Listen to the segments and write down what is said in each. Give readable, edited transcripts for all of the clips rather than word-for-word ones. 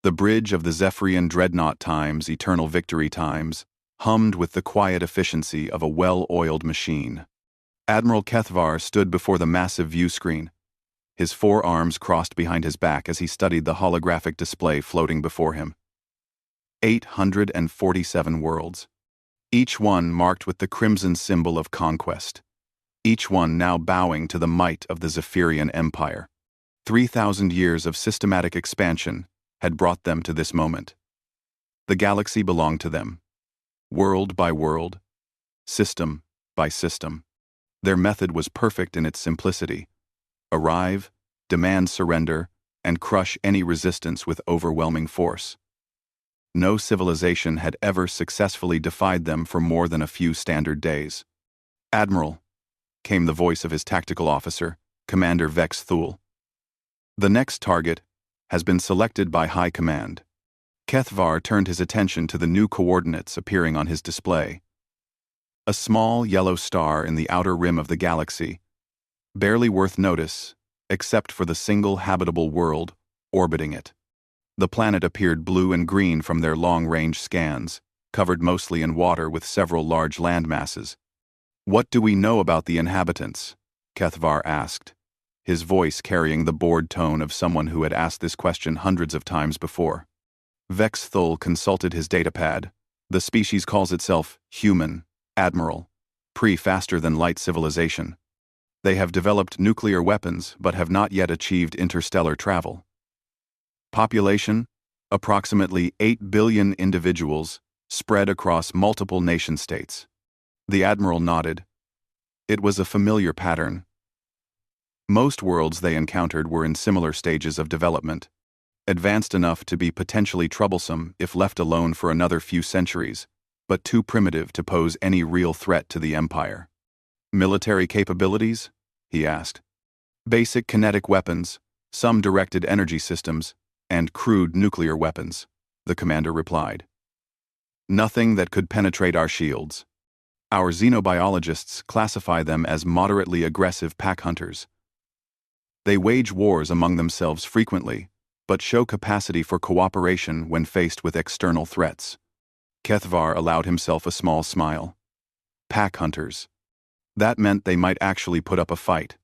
The bridge of the Zephyrian dreadnought times eternal victory times hummed with the quiet efficiency of a well-oiled machine. Admiral Kethvar stood before the massive view screen, his forearms crossed behind his back as he studied the holographic display floating before him. 847 worlds, each one marked with the crimson symbol of conquest, each one now bowing to the might of the Zephyrian Empire. 3,000 years of systematic expansion had brought them to this moment. The galaxy belonged to them, world by world, system by system. Their method was perfect in its simplicity: arrive, demand surrender, and crush any resistance with overwhelming force. No civilization had ever successfully defied them for more than a few standard days. "Admiral," came the voice of his tactical officer, Commander Vex Thule. "The next target has been selected by High Command." Kethvar turned his attention to the new coordinates appearing on his display. A small yellow star in the outer rim of the galaxy, barely worth notice except for the single habitable world orbiting it. The planet appeared blue and green from their long-range scans, covered mostly in water with several large landmasses. "What do we know about the inhabitants?" Kethvar asked, his voice carrying the bored tone of someone who had asked this question hundreds of times before. Vex Thule consulted his datapad. "The species calls itself human, Admiral, pre-faster-than-light civilization. They have developed nuclear weapons but have not yet achieved interstellar travel. Population, approximately 8 billion individuals spread across multiple nation-states." The Admiral nodded. It was a familiar pattern. Most worlds they encountered were in similar stages of development, advanced enough to be potentially troublesome if left alone for another few centuries, but too primitive to pose any real threat to the Empire. "Military capabilities?" he asked. "Basic kinetic weapons, some directed energy systems, and crude nuclear weapons," the commander replied. "Nothing that could penetrate our shields. Our xenobiologists classify them as moderately aggressive pack hunters. They wage wars among themselves frequently, but show capacity for cooperation when faced with external threats." Kethvar allowed himself a small smile. Pack hunters. That meant they might actually put up a fight,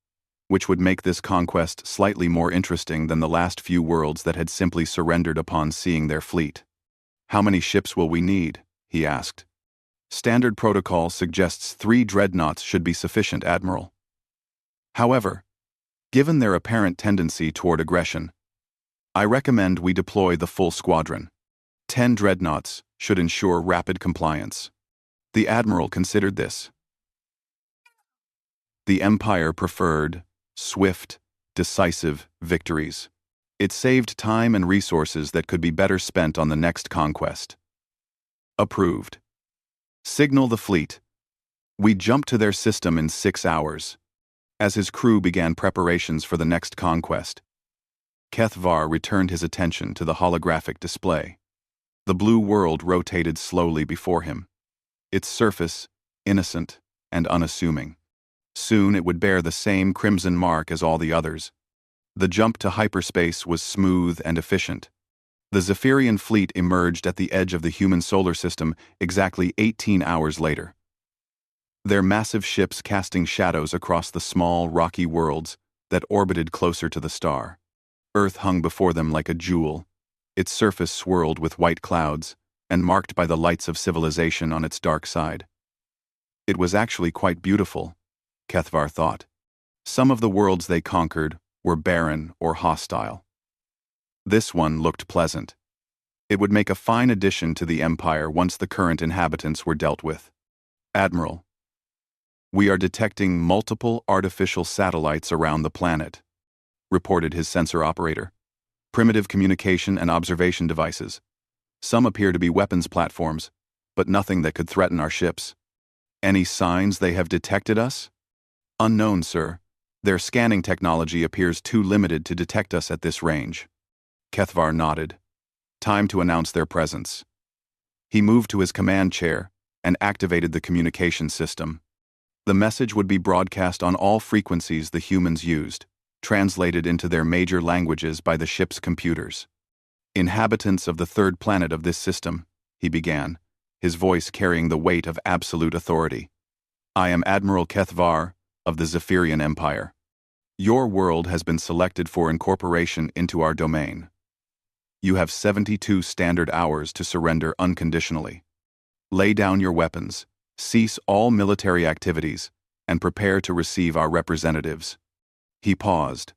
which would make this conquest slightly more interesting than the last few worlds that had simply surrendered upon seeing their fleet. "How many ships will we need?" he asked. "Standard protocol suggests 3 dreadnoughts should be sufficient, Admiral. However, given their apparent tendency toward aggression, I recommend we deploy the full squadron. 10 dreadnoughts should ensure rapid compliance." The Admiral considered this. The Empire preferred swift, decisive victories. It saved time and resources that could be better spent on the next conquest. "Approved. Signal the fleet. We jump to their system in 6 hours." As his crew began preparations for the next conquest, Kethvar returned his attention to the holographic display. The blue world rotated slowly before him, its surface innocent and unassuming. Soon it would bear the same crimson mark as all the others. The jump to hyperspace was smooth and efficient. The Zephyrian fleet emerged at the edge of the human solar system exactly 18 hours later, their massive ships casting shadows across the small, rocky worlds that orbited closer to the star. Earth hung before them like a jewel, its surface swirled with white clouds and marked by the lights of civilization on its dark side. It was actually quite beautiful, Kethvar thought. Some of the worlds they conquered were barren or hostile. This one looked pleasant. It would make a fine addition to the Empire once the current inhabitants were dealt with. "Admiral, we are detecting multiple artificial satellites around the planet," reported his sensor operator. "Primitive communication and observation devices. Some appear to be weapons platforms, but nothing that could threaten our ships. Any signs they have detected us?" "Unknown, sir. Their scanning technology appears too limited to detect us at this range." Kethvar nodded. Time to announce their presence. He moved to his command chair and activated the communication system. The message would be broadcast on all frequencies the humans used, translated into their major languages by the ship's computers. Inhabitants of the third planet of this system, he began, his voice carrying the weight of absolute authority. I am Admiral Kethvar of the Zephyrian Empire. Your world has been selected for incorporation into our domain. You have 72 standard hours to surrender unconditionally. Lay down your weapons, cease all military activities, and prepare to receive our representatives. He paused,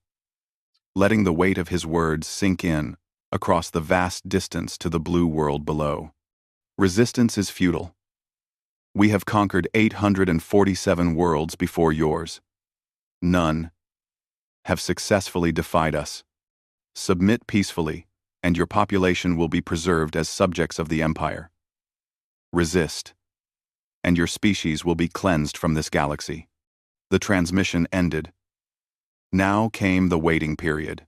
letting the weight of his words sink in across the vast distance to the blue world below. Resistance is futile. We have conquered 847 worlds before yours. None have successfully defied us. Submit peacefully, and your population will be preserved as subjects of the Empire. Resist, and your species will be cleansed from this galaxy. The transmission ended. Now came the waiting period.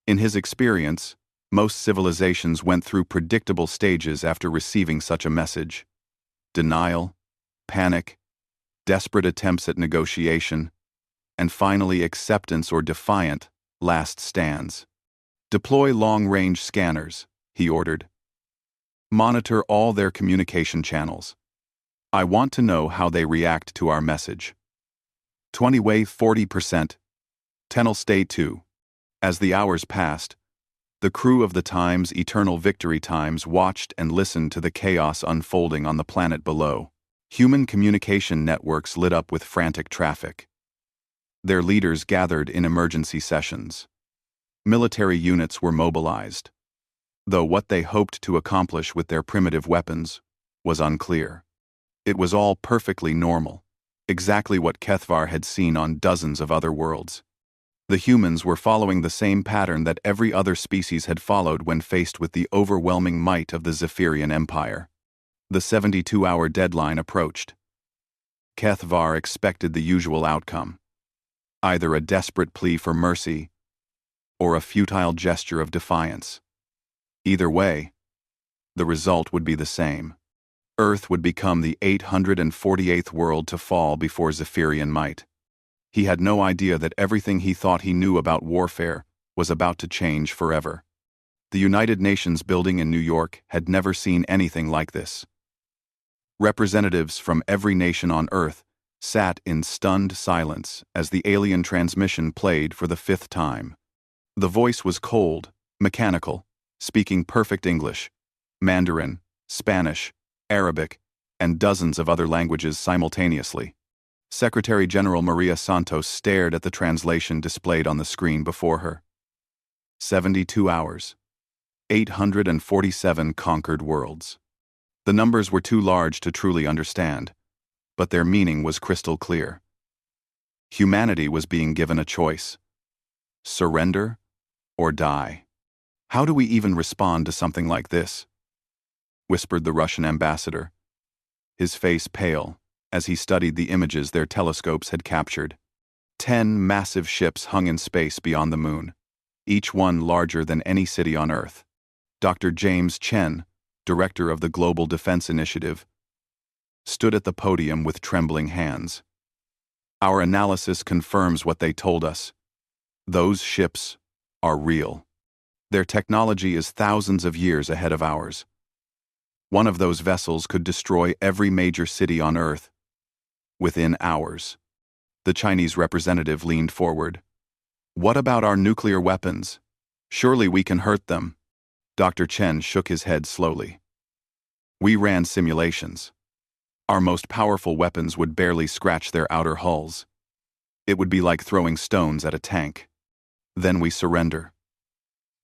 In his experience, most civilizations went through predictable stages after receiving such a message. Denial, panic, desperate attempts at negotiation, and finally acceptance or defiant last stands. Deploy long-range scanners, he ordered. Monitor all their communication channels. I want to know how they react to our message. 20 weigh 40%. 10'll stay 2. As the hours passed, the crew of the Times Eternal Victory Times watched and listened to the chaos unfolding on the planet below. Human communication networks lit up with frantic traffic. Their leaders gathered in emergency sessions. Military units were mobilized, though what they hoped to accomplish with their primitive weapons was unclear. It was all perfectly normal, exactly what Kethvar had seen on dozens of other worlds. The humans were following the same pattern that every other species had followed when faced with the overwhelming might of the Zephyrian Empire. The 72-hour deadline approached. Kethvar expected the usual outcome, either a desperate plea for mercy or a futile gesture of defiance. Either way, the result would be the same. Earth would become the 848th world to fall before Zephyrian might. He had no idea that everything he thought he knew about warfare was about to change forever. The United Nations building in New York had never seen anything like this. Representatives from every nation on Earth sat in stunned silence as the alien transmission played for the 5th time. The voice was cold, mechanical, speaking perfect English, Mandarin, Spanish, Arabic, and dozens of other languages simultaneously. Secretary General Maria Santos stared at the translation displayed on the screen before her. 72 hours. 847 conquered worlds. The numbers were too large to truly understand, but their meaning was crystal clear. Humanity was being given a choice: surrender or die. How do we even respond to something like this? Whispered the Russian ambassador, his face pale as he studied the images their telescopes had captured. 10 massive ships hung in space beyond the moon, each one larger than any city on Earth. Dr. James Chen, director of the Global Defense Initiative, stood at the podium with trembling hands. Our analysis confirms what they told us. Those ships are real. Their technology is thousands of years ahead of ours. One of those vessels could destroy every major city on Earth within hours. The Chinese representative leaned forward. What about our nuclear weapons? Surely we can hurt them. Dr. Chen shook his head slowly. We ran simulations. Our most powerful weapons would barely scratch their outer hulls. It would be like throwing stones at a tank. Then we surrender,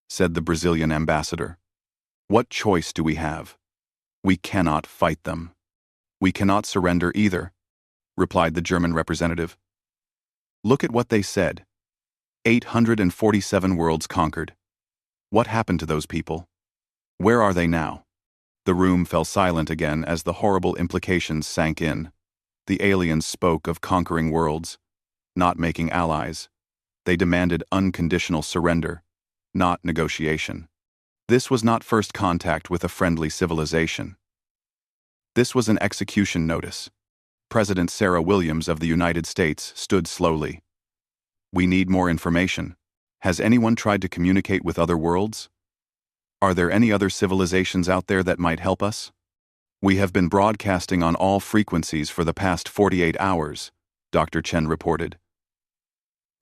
said the Brazilian ambassador. What choice do we have? We cannot fight them. We cannot surrender either, replied the German representative. Look at what they said. 847 worlds conquered. What happened to those people? Where are they now? The room fell silent again as the horrible implications sank in. The aliens spoke of conquering worlds, not making allies. They demanded unconditional surrender, not negotiation. This was not first contact with a friendly civilization. This was an execution notice. President Sarah Williams of the United States stood slowly. We need more information. Has anyone tried to communicate with other worlds? Are there any other civilizations out there that might help us? We have been broadcasting on all frequencies for the past 48 hours, Dr. Chen reported.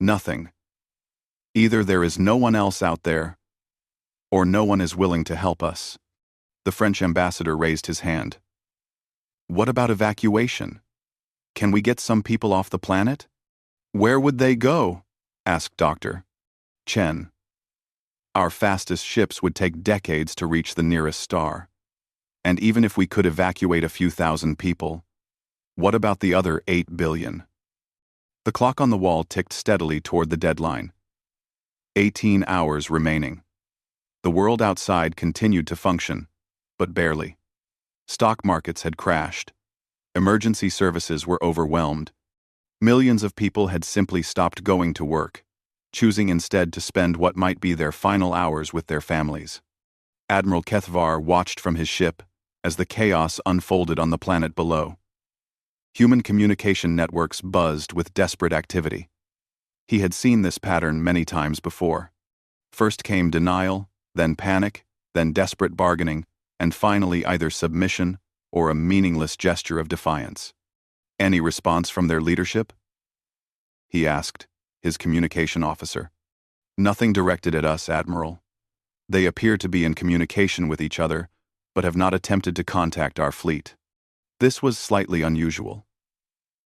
Nothing. Either there is no one else out there, or no one is willing to help us. The French ambassador raised his hand. What about evacuation? Can we get some people off the planet? Where would they go? Asked Dr. Chen. Our fastest ships would take decades to reach the nearest star. And even if we could evacuate a few thousand people, what about the other 8 billion? The clock on the wall ticked steadily toward the deadline. 18 hours remaining. The world outside continued to function, but barely. Stock markets had crashed. Emergency services were overwhelmed. Millions of people had simply stopped going to work, choosing instead to spend what might be their final hours with their families. Admiral Kethvar watched from his ship as the chaos unfolded on the planet below. Human communication networks buzzed with desperate activity. He had seen this pattern many times before. First came denial, then panic, then desperate bargaining, and finally either submission or a meaningless gesture of defiance. Any response from their leadership? He asked, his communication officer. Nothing directed at us, Admiral. They appear to be in communication with each other, but have not attempted to contact our fleet. This was slightly unusual.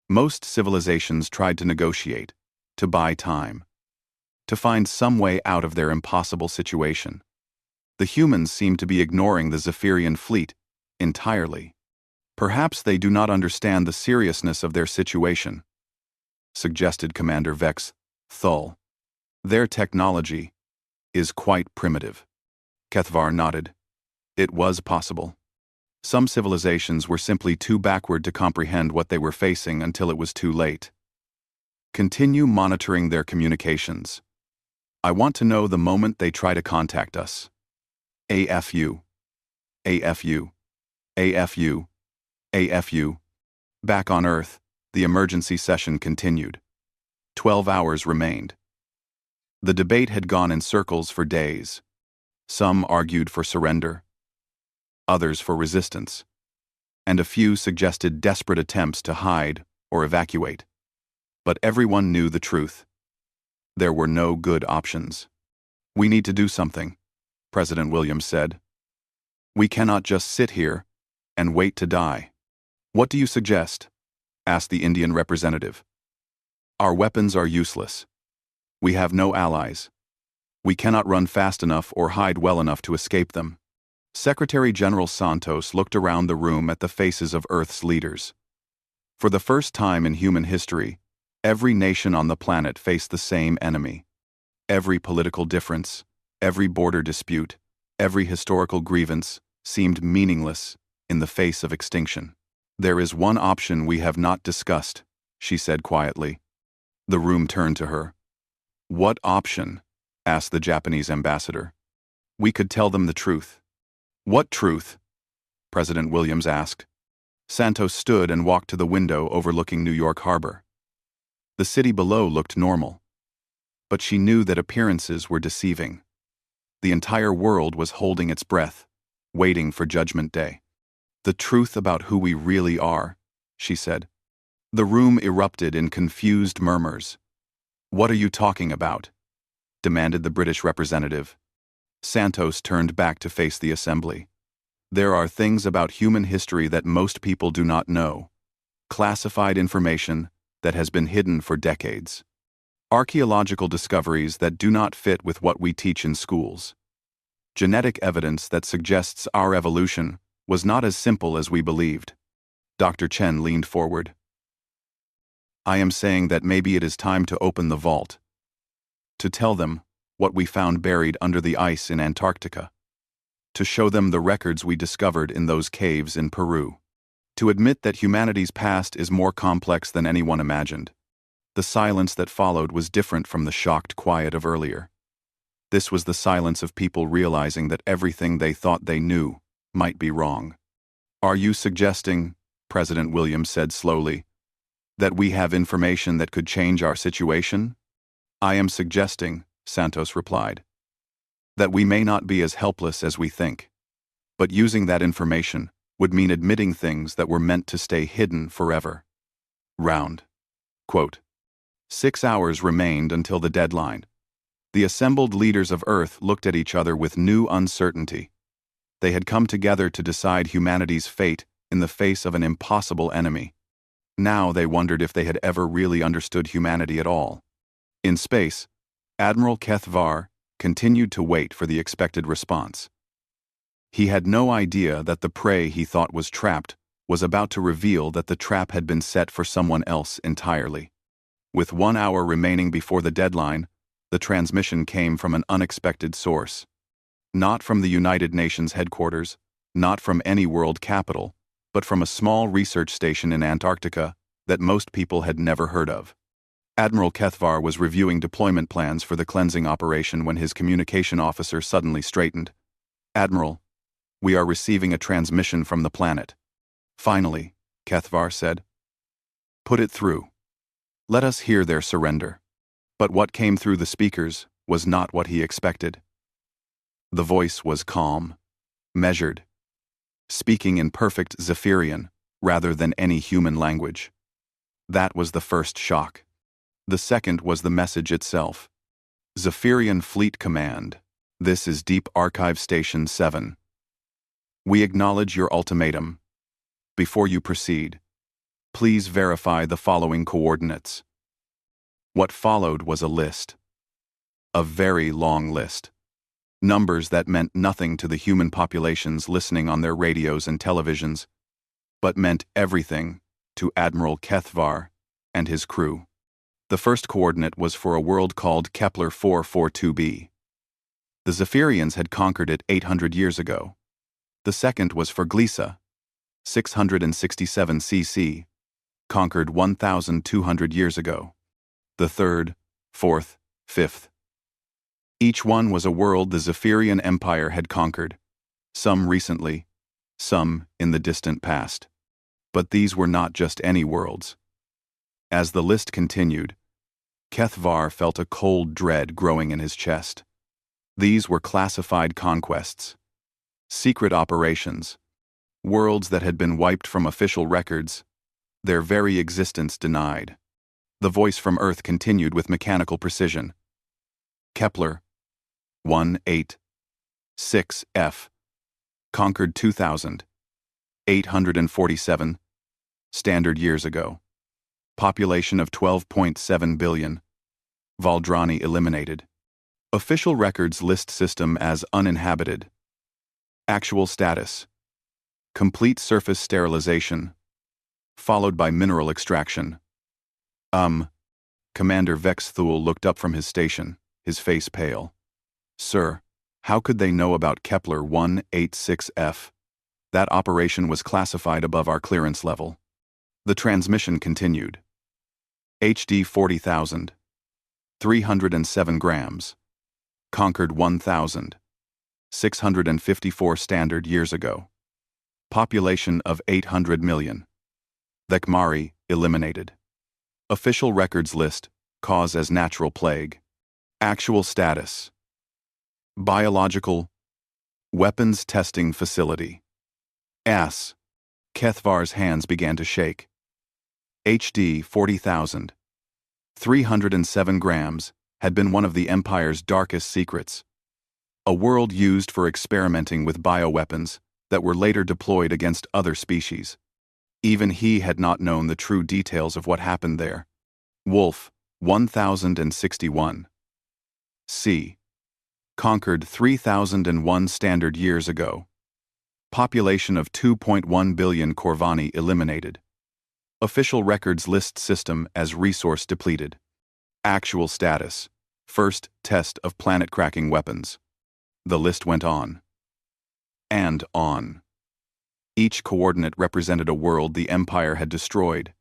Most civilizations tried to negotiate, to buy time, to find some way out of their impossible situation. The humans seem to be ignoring the Zephyrian fleet entirely. Perhaps they do not understand the seriousness of their situation, suggested Commander Vex Thull. Their technology is quite primitive. Kethvar nodded. It was possible. Some civilizations were simply too backward to comprehend what they were facing until it was too late. Continue monitoring their communications. I want to know the moment they try to contact us. AFU. AFU. AFU. AFU. Back on Earth, the emergency session continued. 12 hours remained. The debate had gone in circles for days. Some argued for surrender, others for resistance, and a few suggested desperate attempts to hide or evacuate. But everyone knew the truth. There were no good options. We need to do something, President Williams said. We cannot just sit here and wait to die. What do you suggest? Asked the Indian representative. Our weapons are useless. We have no allies. We cannot run fast enough or hide well enough to escape them. Secretary General Santos looked around the room at the faces of Earth's leaders. For the first time in human history, every nation on the planet faced the same enemy. Every political difference, every border dispute, every historical grievance seemed meaningless in the face of extinction. There is one option we have not discussed, she said quietly. The room turned to her. What option? Asked the Japanese ambassador. We could tell them the truth. What truth? President Williams asked. Santos stood and walked to the window overlooking New York Harbor. The city below looked normal, but she knew that appearances were deceiving. The entire world was holding its breath, waiting for Judgment Day. The truth about who we really are, she said. The room erupted in confused murmurs. What are you talking about? Demanded the British representative. Santos turned back to face the assembly. There are things about human history that most people do not know. Classified information that has been hidden for decades. Archaeological discoveries that do not fit with what we teach in schools. Genetic evidence that suggests our evolution was not as simple as we believed. Dr. Chen leaned forward. I am saying that maybe it is time to open the vault. To tell them what we found buried under the ice in Antarctica. To show them the records we discovered in those caves in Peru. To admit that humanity's past is more complex than anyone imagined. The silence that followed was different from the shocked quiet of earlier. This was the silence of people realizing that everything they thought they knew might be wrong. Are you suggesting, President Williams said slowly, that we have information that could change our situation? I am suggesting, Santos replied, That we may not be as helpless as we think. But using that information would mean admitting things that were meant to stay hidden forever. Round. Quote. 6 hours remained until the deadline. The assembled leaders of Earth looked at each other with new uncertainty. They had come together to decide humanity's fate in the face of an impossible enemy. Now they wondered if they had ever really understood humanity at all. In space, Admiral HFY continued to wait for the expected response. He had no idea that the prey he thought was trapped was about to reveal that the trap had been set for someone else entirely. With 1 hour remaining before the deadline, the transmission came from an unexpected source. Not from the United Nations headquarters, not from any world capital, but from a small research station in Antarctica that most people had never heard of. Admiral HFY was reviewing deployment plans for the cleansing operation when his communication officer suddenly straightened. "Admiral, we are receiving a transmission from the planet." "Finally," HFY said. "Put it through. Let us hear their surrender." But what came through the speakers was not what he expected. The voice was calm, measured, speaking in perfect Zephyrian rather than any human language. That was the first shock. The second was the message itself. Zephyrian Fleet Command, this is Deep Archive Station 7. We acknowledge your ultimatum. Before you proceed, please verify the following coordinates. What followed was a list. A very long list. Numbers that meant nothing to the human populations listening on their radios and televisions, but meant everything to Admiral HFY and his crew. The first coordinate was for a world called Kepler 442b. The Zephyrians had conquered it 800 years ago. The second was for Gliese, 667 CC, conquered 1,200 years ago. The third, fourth, fifth. Each one was a world the Zephyrian Empire had conquered, some recently, some in the distant past. But these were not just any worlds. As the list continued, HFY felt a cold dread growing in his chest. These were classified conquests, secret operations, worlds that had been wiped from official records, their very existence denied. The voice from Earth continued with mechanical precision. Kepler 186f, conquered 2,847 standard years ago. Population of 12.7 billion. Valdrani eliminated. Official records list system as uninhabited. Actual status: complete surface sterilization, followed by mineral extraction. Commander Vex Thule looked up from his station, his face pale. "Sir, how could they know about Kepler 186f? That operation was classified above our clearance level." The transmission continued. HD 40,000. 307 grams. Conquered 1,654 standard years ago. Population of 800 million. Vekmari eliminated. Official records list, cause as natural plague. Actual status: biological weapons testing facility. HFY's hands began to shake. HD 40,000. 307 grams had been one of the Empire's darkest secrets. A world used for experimenting with bioweapons that were later deployed against other species. Even he had not known the true details of what happened there. Wolf 1061. C. Conquered 3001 standard years ago. Population of 2.1 billion. Corvani eliminated. Official records list system as resource depleted. Actual status: first test of planet-cracking weapons. The list went on. And on. Each coordinate represented a world the Empire had destroyed,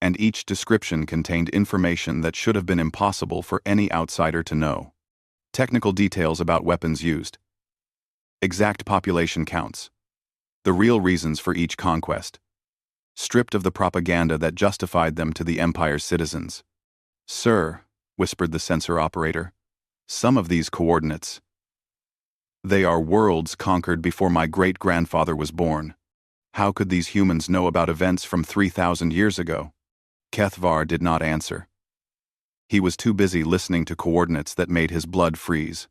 and each description contained information that should have been impossible for any outsider to know. Technical details about weapons used. Exact population counts. The real reasons for each conquest. Stripped of the propaganda that justified them to the Empire's citizens. "Sir," whispered the sensor operator, "some of these coordinates." They are worlds conquered before my great-grandfather was born. How could these humans know about events from 3,000 years ago? Kethvar did not answer. He was too busy listening to coordinates that made his blood freeze.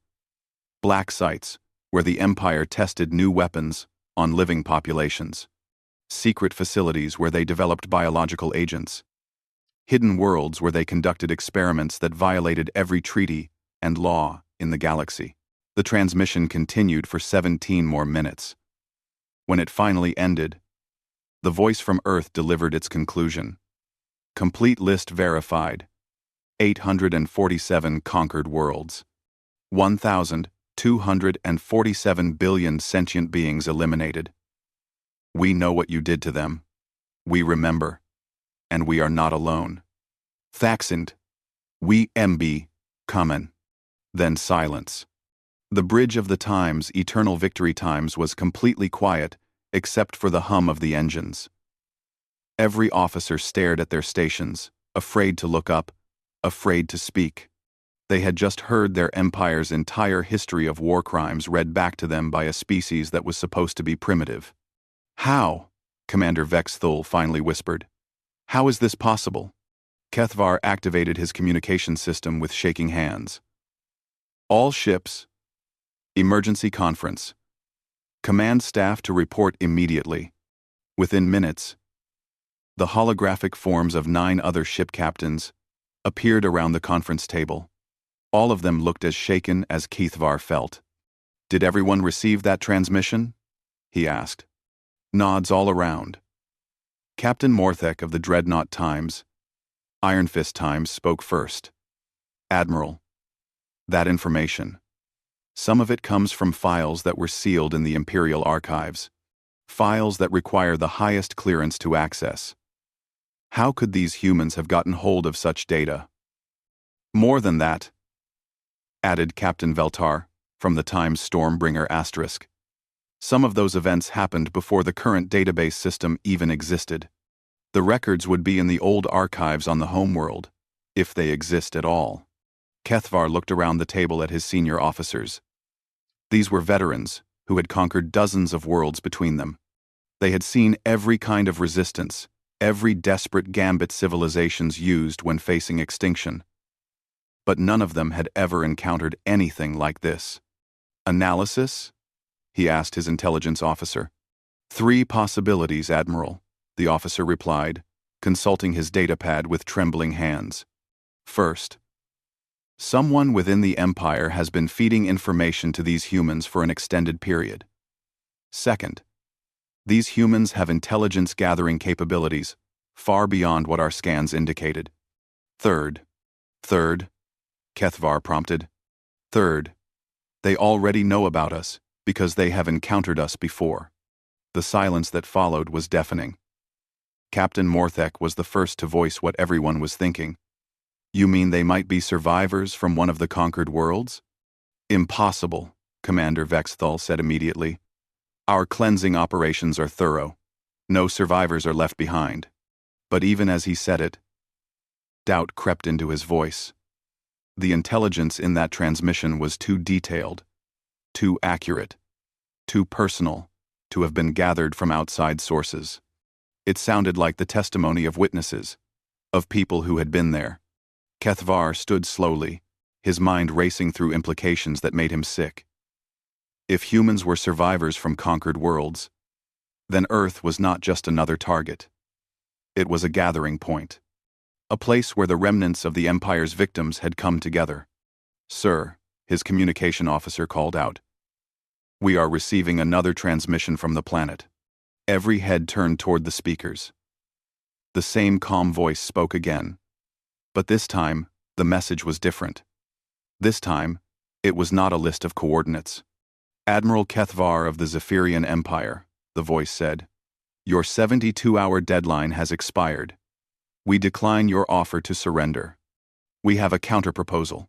Black sites, where the Empire tested new weapons on living populations. Secret facilities where they developed biological agents. Hidden worlds where they conducted experiments that violated every treaty and law in the galaxy. The transmission continued for 17 more minutes. When it finally ended, the voice from Earth delivered its conclusion. Complete list verified. 847 conquered worlds. 1,247 billion sentient beings eliminated. We know what you did to them. We remember. And we are not alone. Thaxant. We MB. Common. Then silence. The bridge of the times, eternal victory times, was completely quiet, except for the hum of the engines. Every officer stared at their stations, afraid to look up, afraid to speak. They had just heard their empire's entire history of war crimes read back to them by a species that was supposed to be primitive. How? Commander Vexthul finally whispered. How is this possible? Kethvar activated his communication system with shaking hands. All ships. Emergency conference. Command staff to report immediately. Within minutes, the holographic forms of 9 other ship captains appeared around the conference table. All of them looked as shaken as Kethvar felt. Did everyone receive that transmission? He asked. Nods all around. Captain Morthek of the Dreadnought Times, Iron Fist Times, spoke first. Admiral, that information. Some of it comes from files that were sealed in the Imperial Archives. Files that require the highest clearance to access. How could these humans have gotten hold of such data? More than that, added Captain Veltar, from the Times Stormbringer asterisk. Some of those events happened before the current database system even existed. The records would be in the old archives on the homeworld, if they exist at all. Kethvar looked around the table at his senior officers. These were veterans who had conquered dozens of worlds between them. They had seen every kind of resistance, every desperate gambit civilizations used when facing extinction. But none of them had ever encountered anything like this. Analysis? He asked his intelligence officer. 3 possibilities, Admiral, the officer replied, consulting his datapad with trembling hands. First, someone within the Empire has been feeding information to these humans for an extended period. Second, these humans have intelligence-gathering capabilities far beyond what our scans indicated. Third, Kethvar prompted. Third, they already know about us because they have encountered us before. The silence that followed was deafening. Captain Morthek was the first to voice what everyone was thinking. You mean they might be survivors from one of the conquered worlds? Impossible, Commander Vexthul said immediately. Our cleansing operations are thorough. No survivors are left behind. But even as he said it, doubt crept into his voice. The intelligence in that transmission was too detailed, too accurate, too personal to have been gathered from outside sources. It sounded like the testimony of witnesses, of people who had been there. Kethvar stood slowly, his mind racing through implications that made him sick. If humans were survivors from conquered worlds, then Earth was not just another target. It was a gathering point. A place where the remnants of the Empire's victims had come together. Sir, his communication officer called out. We are receiving another transmission from the planet. Every head turned toward the speakers. The same calm voice spoke again. But this time, the message was different. This time, it was not a list of coordinates. Admiral Kethvar of the Zephyrian Empire, the voice said, your 72-hour deadline has expired. We decline your offer to surrender. We have a counterproposal.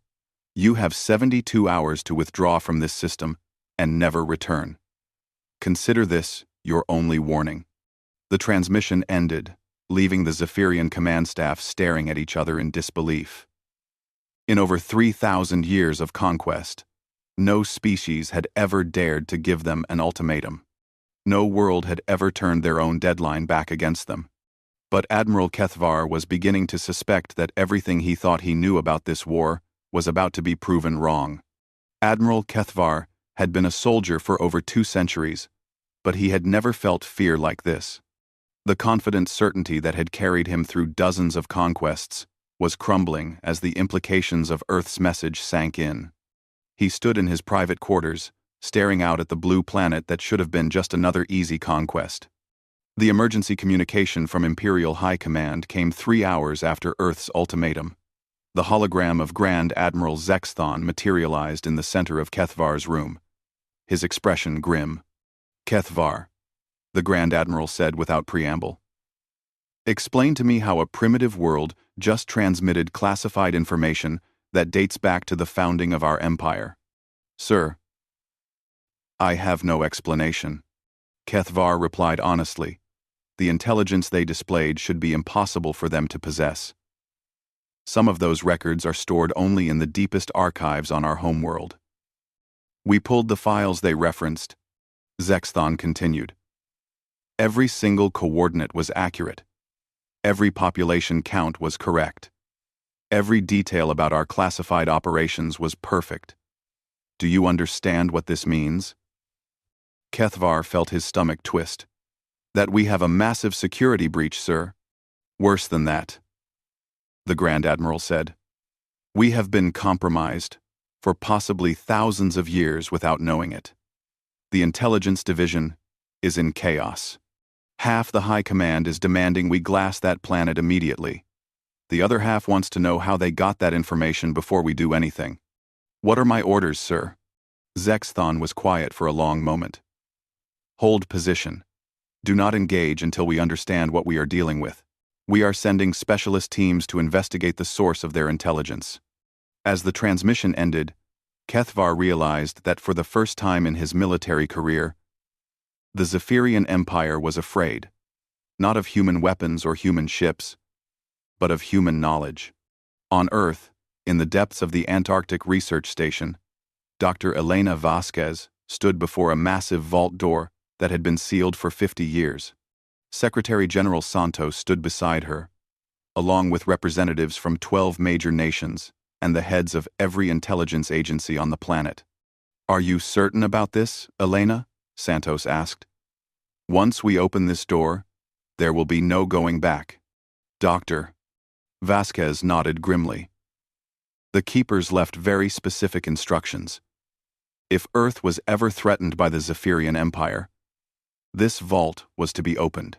You have 72 hours to withdraw from this system and never return. Consider this your only warning. The transmission ended, leaving the Zephyrian command staff staring at each other in disbelief. In over 3,000 years of conquest, No species had ever dared to give them an ultimatum. No world had ever turned their own deadline back against them. But Admiral Kethvar was beginning to suspect that everything he thought he knew about this war was about to be proven wrong. Admiral Kethvar had been a soldier for over 2 centuries, but he had never felt fear like this. The confident certainty that had carried him through dozens of conquests was crumbling as the implications of Earth's message sank in. He stood in his private quarters, staring out at the blue planet that should have been just another easy conquest. The emergency communication from Imperial High Command came 3 hours after Earth's ultimatum. The hologram of Grand Admiral Zexthon materialized in the center of Kethvar's room, his expression grim. "Kethvar," the Grand Admiral said without preamble. "Explain to me how a primitive world just transmitted classified information that dates back to the founding of our empire." "Sir, I have no explanation," Kethvar replied honestly. "The intelligence they displayed should be impossible for them to possess. Some of those records are stored only in the deepest archives on our homeworld. We pulled the files they referenced," Zexthon continued. "Every single coordinate was accurate. Every population count was correct. Every detail about our classified operations was perfect. Do you understand what this means?" Kethvar felt his stomach twist. "That we have a massive security breach, sir. Worse than that," the Grand Admiral said. "We have been compromised for possibly thousands of years without knowing it. The intelligence division is in chaos. Half the High Command is demanding we glass that planet immediately. The other half wants to know how they got that information before we do anything." "What are my orders, sir?" Zexthon was quiet for a long moment. "Hold position. Do not engage until we understand what we are dealing with. We are sending specialist teams to investigate the source of their intelligence." As the transmission ended, Kethvar realized that for the first time in his military career, the Zephyrian Empire was afraid, not of human weapons or human ships, but of human knowledge. On Earth, in the depths of the Antarctic Research Station, Dr. Elena Vasquez stood before a massive vault door that had been sealed for 50 years. Secretary General Santos stood beside her, along with representatives from 12 major nations and the heads of every intelligence agency on the planet. "Are you certain about this, Elena?" Santos asked. "Once we open this door, there will be no going back." "Doctor," Vasquez nodded grimly. "The Keepers left very specific instructions. If Earth was ever threatened by the Zephyrian Empire, this vault was to be opened.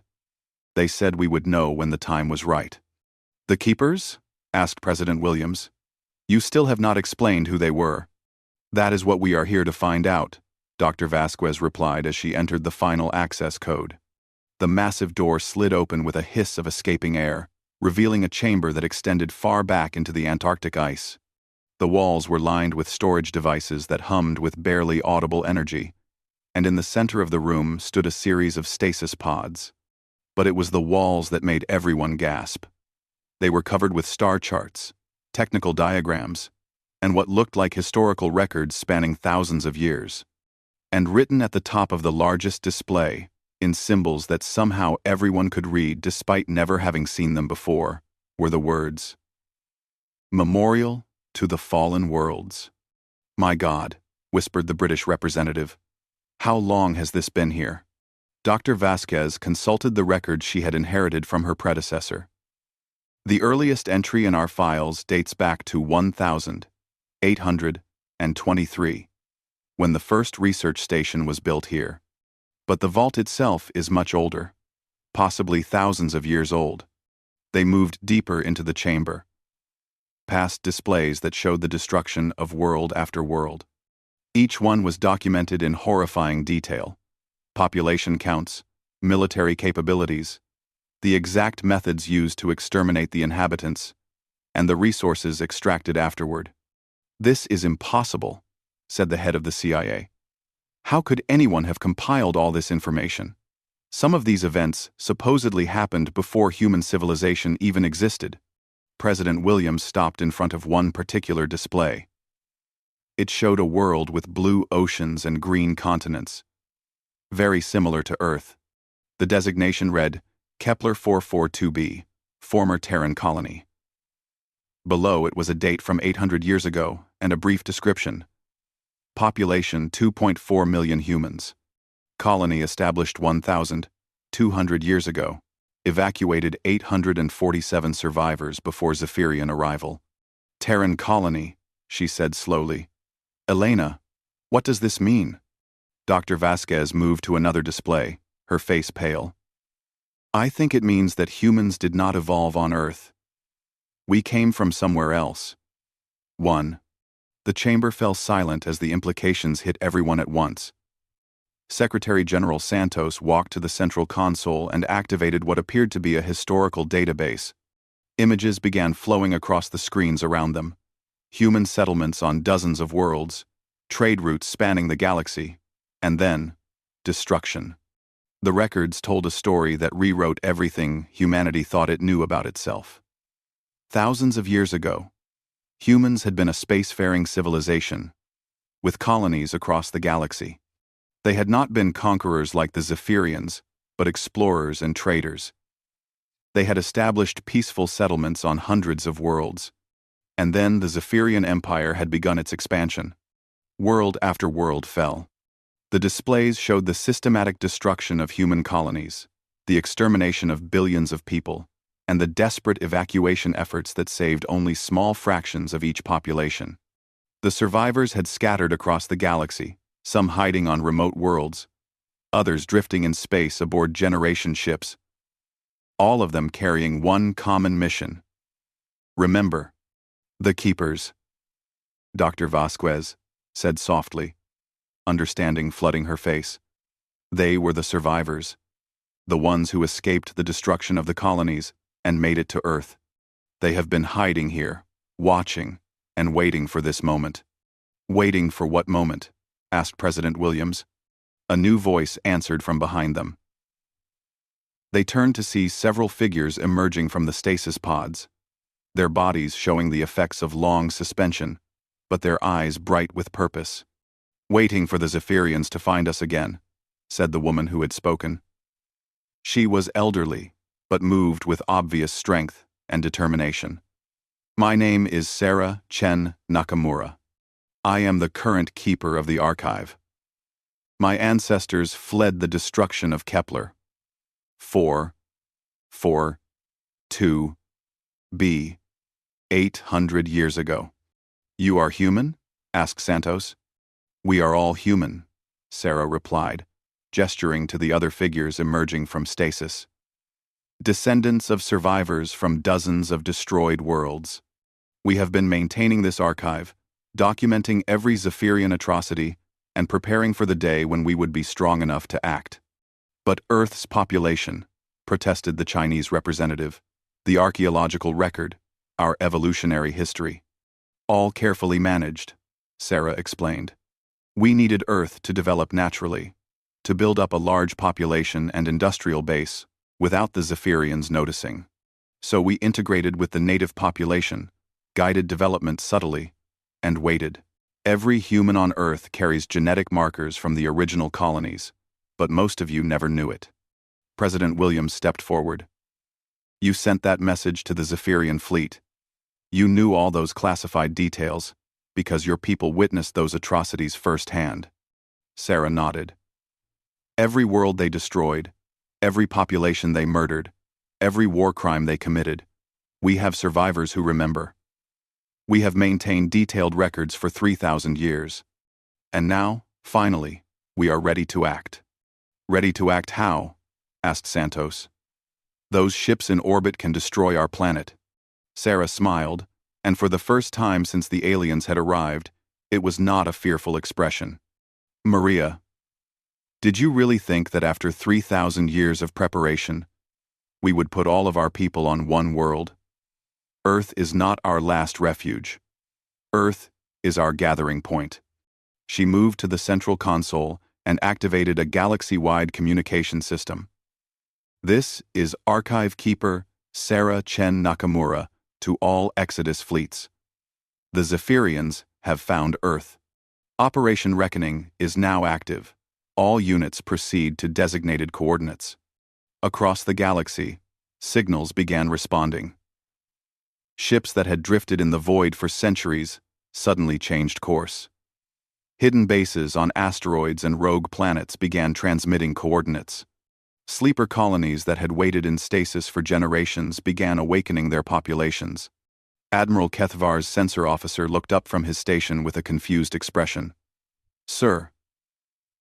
They said we would know when the time was right." "The Keepers?" asked President Williams. "You still have not explained who they were." "That is what we are here to find out," Dr. Vasquez replied as she entered the final access code. The massive door slid open with a hiss of escaping air, revealing a chamber that extended far back into the Antarctic ice. The walls were lined with storage devices that hummed with barely audible energy, and in the center of the room stood a series of stasis pods. But it was the walls that made everyone gasp. They were covered with star charts, technical diagrams, and what looked like historical records spanning thousands of years. And written at the top of the largest display, in symbols that somehow everyone could read despite never having seen them before, were the words, "Memorial to the Fallen Worlds." "My God," whispered the British representative. "How long has this been here?" Dr. Vasquez consulted the records she had inherited from her predecessor. "The earliest entry in our files dates back to 1823, when the first research station was built here. But the vault itself is much older, possibly thousands of years old." They moved deeper into the chamber, past displays that showed the destruction of world after world. Each one was documented in horrifying detail: population counts, military capabilities, the exact methods used to exterminate the inhabitants, and the resources extracted afterward. "This is impossible," said the head of the CIA. "How could anyone have compiled all this information? Some of these events supposedly happened before human civilization even existed." President Williams stopped in front of one particular display. It showed a world with blue oceans and green continents, very similar to Earth. The designation read, Kepler 442b, former Terran colony. Below it was a date from 800 years ago and a brief description. Population 2.4 million humans. Colony established 1,200 years ago. Evacuated 847 survivors before Zephyrian arrival. Terran colony, she said slowly. Elena, what does this mean? Dr. Vasquez moved to another display, her face pale. I think it means that humans did not evolve on Earth. We came from somewhere else. 1. The chamber fell silent as the implications hit everyone at once. Secretary General Santos walked to the central console and activated what appeared to be a historical database. Images began flowing across the screens around them. Human settlements on dozens of worlds, trade routes spanning the galaxy, and then, destruction. The records told a story that rewrote everything humanity thought it knew about itself. Thousands of years ago, humans had been a spacefaring civilization, with colonies across the galaxy. They had not been conquerors like the Zephyrians, but explorers and traders. They had established peaceful settlements on hundreds of worlds. And then the Zephyrian Empire had begun its expansion. World after world fell. The displays showed the systematic destruction of human colonies, the extermination of billions of people, and the desperate evacuation efforts that saved only small fractions of each population. The survivors had scattered across the galaxy, some hiding on remote worlds, others drifting in space aboard generation ships, all of them carrying one common mission. Remember, the Keepers. Dr. Vasquez said softly, understanding flooding her face. They were the survivors, the ones who escaped the destruction of the colonies and made it to Earth. They have been hiding here, watching, and waiting for this moment. Waiting for what moment? Asked President Williams. A new voice answered from behind them. They turned to see several figures emerging from the stasis pods, their bodies showing the effects of long suspension, but their eyes bright with purpose. Waiting for the Zephyrians to find us again, said the woman who had spoken. She was elderly, but moved with obvious strength and determination. My name is Sarah Chen Nakamura. I am the current keeper of the archive. My ancestors fled the destruction of Kepler. 442b 800 years ago. You are human? Asked Santos. We are all human, Sarah replied, gesturing to the other figures emerging from stasis. Descendants of survivors from dozens of destroyed worlds. We have been maintaining this archive, documenting every Zephyrian atrocity, and preparing for the day when we would be strong enough to act. But Earth's population, protested the Chinese representative, the archaeological record, our evolutionary history. All carefully managed, Sarah explained. We needed Earth to develop naturally, to build up a large population and industrial base without the Zephyrians noticing. So we integrated with the native population, guided development subtly, and waited. Every human on Earth carries genetic markers from the original colonies, but most of you never knew it. President Williams stepped forward. You sent that message to the Zephyrian fleet. You knew all those classified details, because your people witnessed those atrocities firsthand. Sarah nodded. Every world they destroyed, every population they murdered, every war crime they committed, we have survivors who remember. We have maintained detailed records for 3,000 years. And now, finally, we are ready to act. Ready to act how? Asked Santos. Those ships in orbit can destroy our planet. Sarah smiled, and for the first time since the aliens had arrived, it was not a fearful expression. Maria, did you really think that after 3,000 years of preparation, we would put all of our people on one world? Earth is not our last refuge. Earth is our gathering point. She moved to the central console and activated a galaxy-wide communication system. This is Archive Keeper Sarah Chen Nakamura to all Exodus fleets. The Zephyrians have found Earth. Operation Reckoning is now active. All units proceed to designated coordinates. Across the galaxy, signals began responding. Ships that had drifted in the void for centuries suddenly changed course. Hidden bases on asteroids and rogue planets began transmitting coordinates. Sleeper colonies that had waited in stasis for generations began awakening their populations. Admiral Kethvar's sensor officer looked up from his station with a confused expression. "Sir,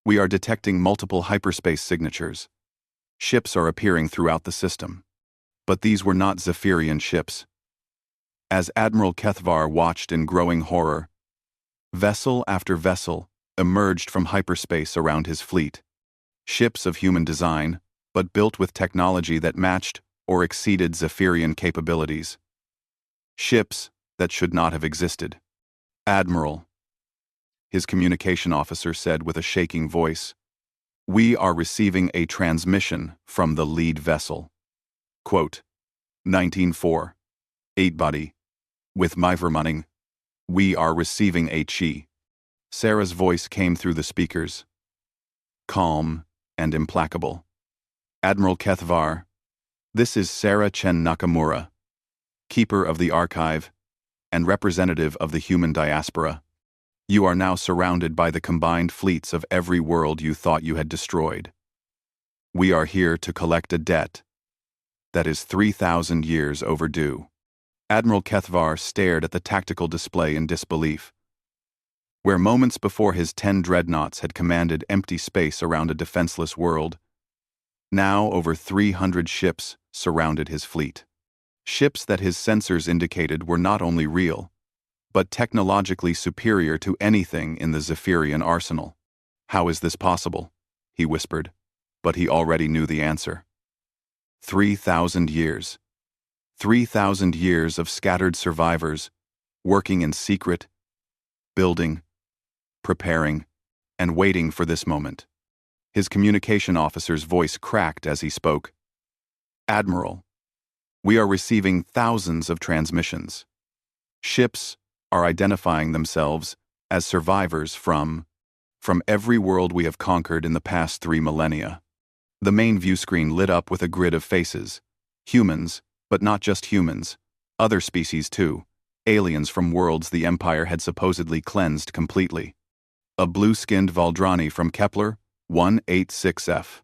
we are detecting multiple hyperspace signatures. Ships are appearing throughout the system. But these were not Zephyrian ships." As Admiral Kethvar watched in growing horror, vessel after vessel emerged from hyperspace around his fleet. Ships of human design, but built with technology that matched or exceeded Zephyrian capabilities. Ships that should not have existed. "Admiral," his communication officer said with a shaking voice, "we are receiving a transmission from the lead vessel." Quote, 19.4. 8 Buddy. "With my vermunning, we are receiving a chi." Sarah's voice came through the speakers, calm and implacable. "Admiral Kethvar, this is Sarah Chen Nakamura, keeper of the archive and representative of the human diaspora. You are now surrounded by the combined fleets of every world you thought you had destroyed. We are here to collect a debt that is 3,000 years overdue." Admiral Kethvar stared at the tactical display in disbelief. Where moments before his 10 dreadnoughts had commanded empty space around a defenseless world, now over 300 ships surrounded his fleet. Ships that his sensors indicated were not only real, but technologically superior to anything in the Zephyrian arsenal. "How is this possible?" he whispered, but he already knew the answer. 3,000 years. 3,000 years of scattered survivors, working in secret, building, preparing, and waiting for this moment. His communication officer's voice cracked as he spoke. "Admiral, we are receiving thousands of transmissions. Ships are identifying themselves as survivors from every world we have conquered in the past 3 millennia." The main view screen lit up with a grid of faces. Humans, but not just humans. Other species too. Aliens from worlds the Empire had supposedly cleansed completely. A blue-skinned Valdrani from Kepler 186F.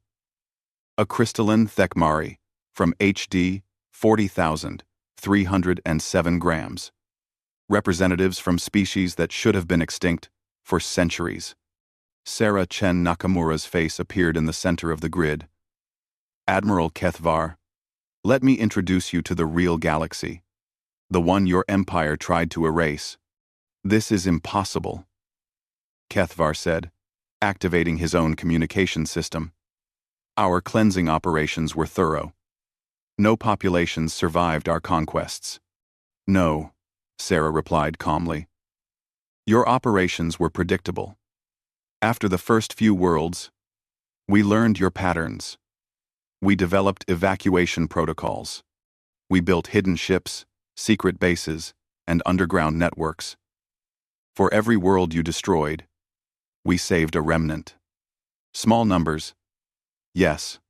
A crystalline Thekmari from HD 40,307 grams. Representatives from species that should have been extinct for centuries. Sarah Chen Nakamura's face appeared in the center of the grid. "Admiral Kethvar, let me introduce you to the real galaxy, the one your empire tried to erase. This is impossible," Kethvar said, activating his own communication system. "Our cleansing operations were thorough. No populations survived our conquests." "No," Sarah replied calmly. "Your operations were predictable. After the first few worlds, we learned your patterns. We developed evacuation protocols. We built hidden ships, secret bases, and underground networks. For every world you destroyed, we saved a remnant. Small numbers, yes,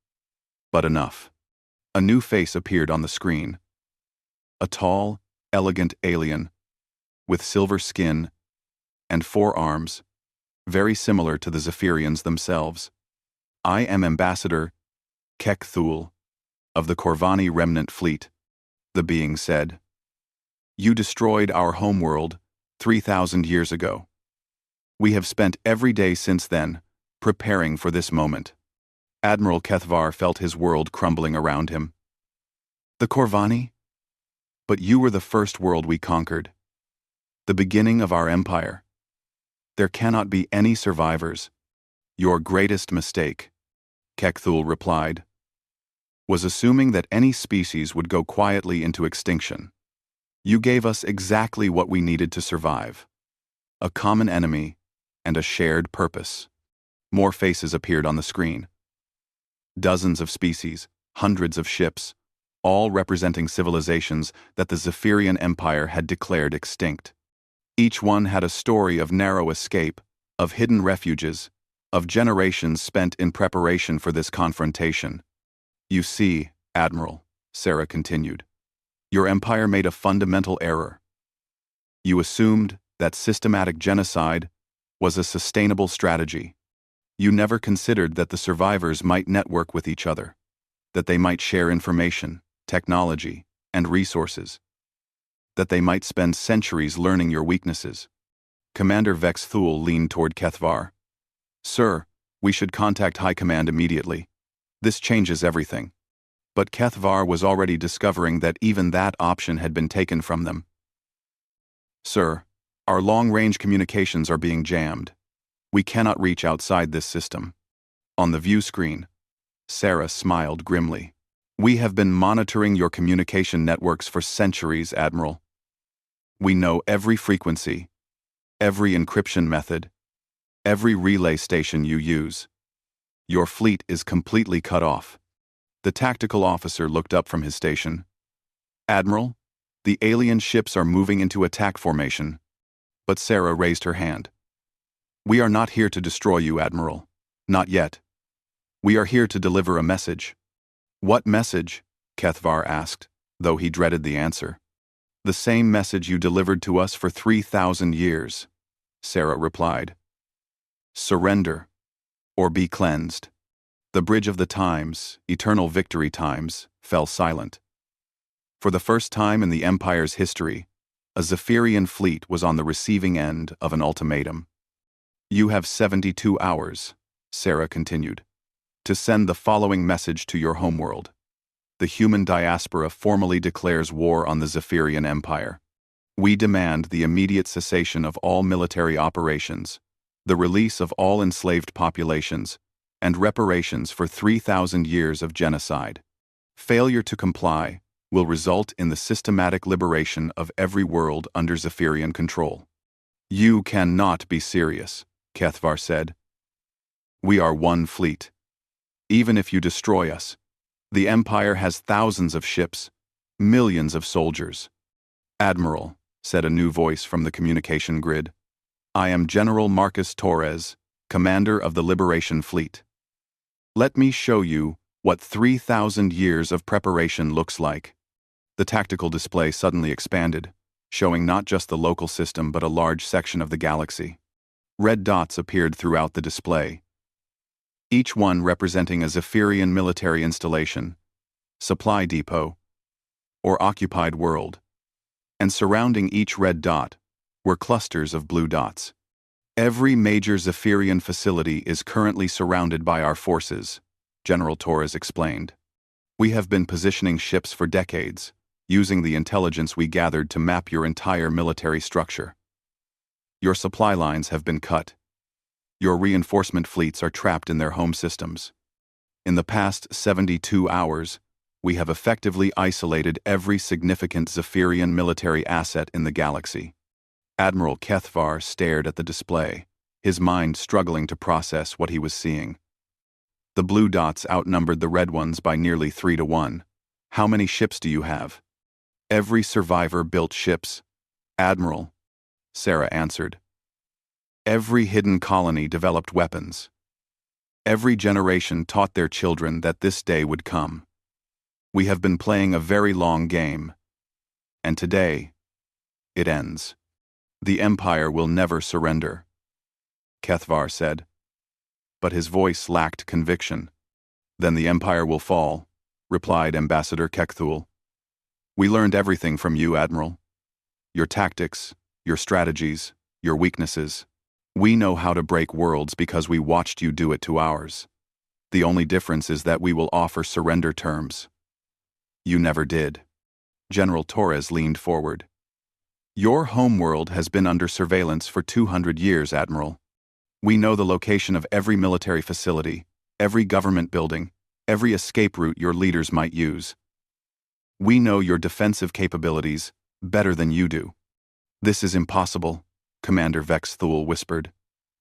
but enough." A new face appeared on the screen. A tall, elegant alien, with silver skin and 4 arms, very similar to the Zephyrians themselves. "I am Ambassador Kek Thul of the Corvani Remnant Fleet," the being said. "You destroyed our homeworld 3,000 years ago. We have spent every day since then preparing for this moment." Admiral Kethvar felt his world crumbling around him. "The Corvani? But you were the first world we conquered. The beginning of our empire. There cannot be any survivors. Your greatest mistake," Kekthul replied, "was assuming that any species would go quietly into extinction. You gave us exactly what we needed to survive. A common enemy and a shared purpose." More faces appeared on the screen. Dozens of species, hundreds of ships, all representing civilizations that the Zephyrian Empire had declared extinct. Each one had a story of narrow escape, of hidden refuges, of generations spent in preparation for this confrontation. You see, Admiral, Sarah continued, your empire made a fundamental error. You assumed that systematic genocide was a sustainable strategy. You never considered that the survivors might network with each other, that they might share information, technology, and resources, that they might spend centuries learning your weaknesses. Commander Vex Thule leaned toward Kethvar. Sir, we should contact High Command immediately. This changes everything. But Kethvar was already discovering that even that option had been taken from them. Sir, our long-range communications are being jammed. We cannot reach outside this system. On the view screen, Sarah smiled grimly. We have been monitoring your communication networks for centuries, Admiral. We know every frequency, every encryption method, every relay station you use. Your fleet is completely cut off. The tactical officer looked up from his station. Admiral, the alien ships are moving into attack formation. But Sarah raised her hand. We are not here to destroy you, Admiral. Not yet. We are here to deliver a message. What message? Kethvar asked, though he dreaded the answer. The same message you delivered to us for 3,000 years, Sarah replied. Surrender, or be cleansed. The bridge of the times, eternal victory times, fell silent. For the first time in the Empire's history, a Zephyrian fleet was on the receiving end of an ultimatum. You have 72 hours, Sarah continued, to send the following message to your homeworld. The human diaspora formally declares war on the Zephyrian Empire. We demand the immediate cessation of all military operations, the release of all enslaved populations, and reparations for 3,000 years of genocide. Failure to comply will result in the systematic liberation of every world under Zephyrian control. You cannot be serious, Kethvar said. We are one fleet. Even if you destroy us, the Empire has thousands of ships, millions of soldiers. Admiral, said a new voice from the communication grid, I am General Marcus Torres, commander of the Liberation Fleet. Let me show you what 3,000 years of preparation looks like. The tactical display suddenly expanded, showing not just the local system but a large section of the galaxy. Red dots appeared throughout the display, each one representing a Zephyrian military installation, supply depot, or occupied world. And surrounding each red dot were clusters of blue dots. Every major Zephyrian facility is currently surrounded by our forces, General Torres explained. We have been positioning ships for decades, using the intelligence we gathered to map your entire military structure. Your supply lines have been cut. Your reinforcement fleets are trapped in their home systems. In the past 72 hours, we have effectively isolated every significant Zephyrian military asset in the galaxy. Admiral Kethvar stared at the display, his mind struggling to process what he was seeing. The blue dots outnumbered the red ones by nearly 3-1. How many ships do you have? Every survivor built ships, Admiral, Sarah answered. Every hidden colony developed weapons. Every generation taught their children that this day would come. We have been playing a very long game, and today, it ends. The Empire will never surrender, Kethvar said. But his voice lacked conviction. Then the Empire will fall, replied Ambassador Kekthul. We learned everything from you, Admiral. Your tactics, your strategies, your weaknesses. We know how to break worlds because we watched you do it to ours. The only difference is that we will offer surrender terms. You never did. General Torres leaned forward. Your homeworld has been under surveillance for 200 years, Admiral. We know the location of every military facility, every government building, every escape route your leaders might use. We know your defensive capabilities better than you do. This is impossible, Commander Vex Thule whispered.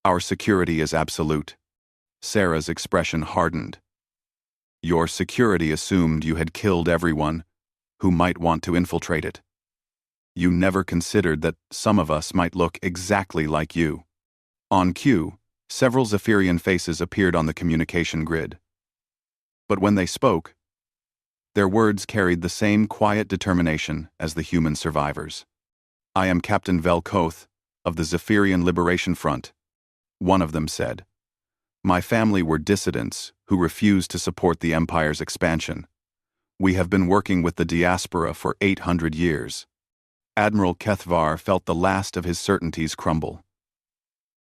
Our security is absolute. Sarah's expression hardened. Your security assumed you had killed everyone who might want to infiltrate it. You never considered that some of us might look exactly like you. On cue, several Zephyrian faces appeared on the communication grid. But when they spoke, their words carried the same quiet determination as the human survivors. "I am Captain Velkoth of the Zephyrian Liberation Front," one of them said. "My family were dissidents who refused to support the Empire's expansion. We have been working with the diaspora for 800 years. Admiral Kethvar felt the last of his certainties crumble.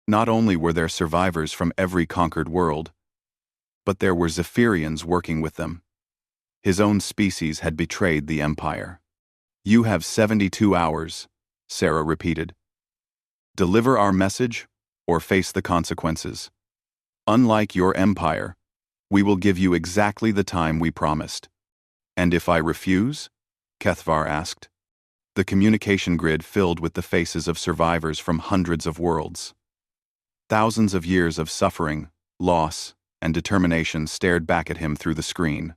Not only were there survivors from every conquered world, but there were Zephyrians working with them. His own species had betrayed the Empire. "You have 72 hours, Sarah repeated. "Deliver our message or face the consequences. Unlike your Empire, we will give you exactly the time we promised." "And if I refuse?" Kethvar asked. The communication grid filled with the faces of survivors from hundreds of worlds. Thousands of years of suffering, loss, and determination stared back at him through the screen.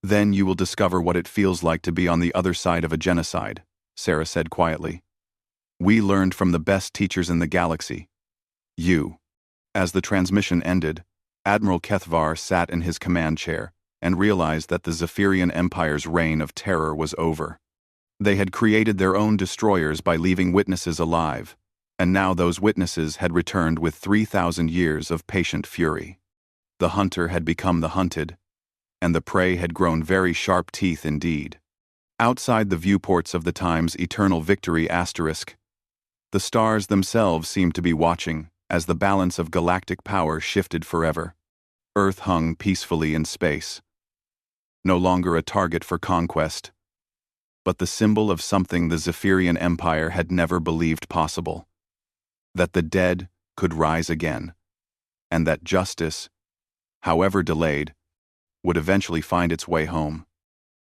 "Then you will discover what it feels like to be on the other side of a genocide," Sarah said quietly. "We learned from the best teachers in the galaxy. You." As the transmission ended, Admiral Kethvar sat in his command chair and realized that the Zephyrian Empire's reign of terror was over. They had created their own destroyers by leaving witnesses alive, and now those witnesses had returned with 3,000 years of patient fury. The hunter had become the hunted, and the prey had grown very sharp teeth indeed. Outside the viewports of the Time's eternal victory asterisk, the stars themselves seemed to be watching as the balance of galactic power shifted forever. Earth hung peacefully in space, no longer a target for conquest, but the symbol of something the Zephyrian Empire had never believed possible: that the dead could rise again, and that justice, however delayed, would eventually find its way home.